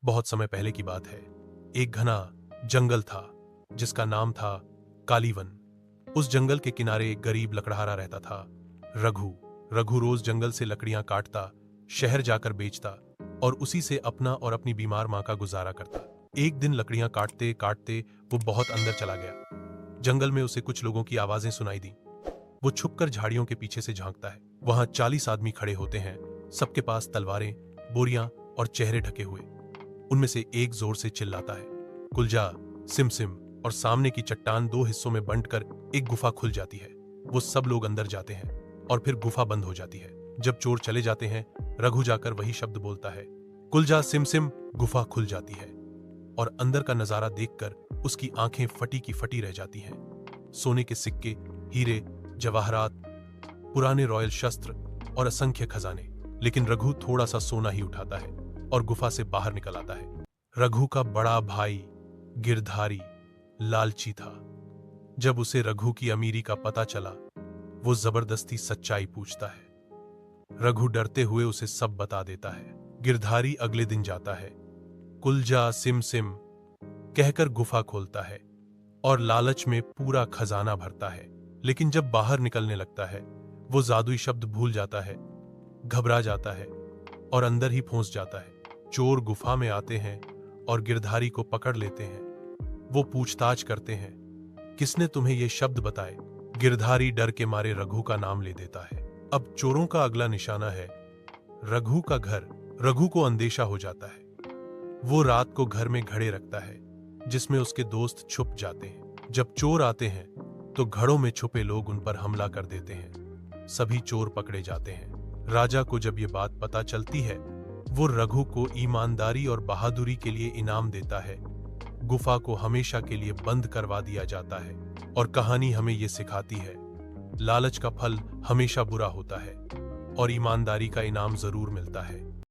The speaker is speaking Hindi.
बहुत समय पहले की बात है। एक घना जंगल था जिसका नाम था कालीवन। उस जंगल के किनारे एक गरीब लकड़हारा रहता था, रघु। रघु रोज जंगल से लकड़ियां काटता, शहर जाकर बेचता और उसी से अपना और अपनी बीमार मां का गुजारा करता। एक दिन लकड़ियां काटते काटते वो बहुत अंदर चला गया। जंगल में उसे कुछ लोगों की आवाजें सुनाई दी। वो छुपकर झाड़ियों के पीछे से झांकता है। वहां 40 आदमी खड़े होते हैं, सबके पास तलवारें, बोरियां और चेहरे ढके हुए। उनमें से एक जोर से चिल्लाता है, कुलजा, सिमसिम। और सामने की चट्टान दो हिस्सों में बंटकर एक गुफा खुल जाती है। वो सब लोग अंदर जाते हैं और फिर गुफा बंद हो जाती है। जब चोर चले जाते हैं, रघु जाकर वही शब्द बोलता है, कुलजा, सिमसिम। गुफा खुल जाती है और अंदर का नजारा देखकर उसकी आंखें फटी की फटी रह जाती हैं। सोने के सिक्के, हीरे, जवाहरात, पुराने रॉयल शस्त्र और असंख्य खजाने। लेकिन रघु थोड़ा सा सोना ही उठाता है और गुफा से बाहर निकल आता है। रघु का बड़ा भाई गिरधारी लालची था। जब उसे रघु की अमीरी का पता चला, वो जबरदस्ती सच्चाई पूछता है। रघु डरते हुए उसे सब बता देता है। गिरधारी अगले दिन जाता है, कुलजा, सिमसिम कहकर गुफा खोलता है और लालच में पूरा खजाना भरता है। लेकिन जब बाहर निकलने लगता है, वो जादुई शब्द भूल जाता है, घबरा जाता है और अंदर ही फंस जाता है। चोर गुफा में आते हैं और गिरधारी को पकड़ लेते हैं। वो पूछताछ करते हैं, किसने तुम्हें ये शब्द बताए? गिरधारी डर के मारे रघु का नाम ले देता है। अब चोरों का अगला निशाना है रघु का घर। रघु को अंदेशा हो जाता है। वो रात को घर में घड़े रखता है जिसमें उसके दोस्त छुप जाते हैं। जब चोर आते हैं तो घड़ों में छुपे लोग उन पर हमला कर देते हैं। सभी चोर पकड़े जाते हैं। राजा को जब ये बात पता चलती है, वो रघु को ईमानदारी और बहादुरी के लिए इनाम देता है। गुफा को हमेशा के लिए बंद करवा दिया जाता है। और कहानी हमें ये सिखाती है, लालच का फल हमेशा बुरा होता है और ईमानदारी का इनाम जरूर मिलता है।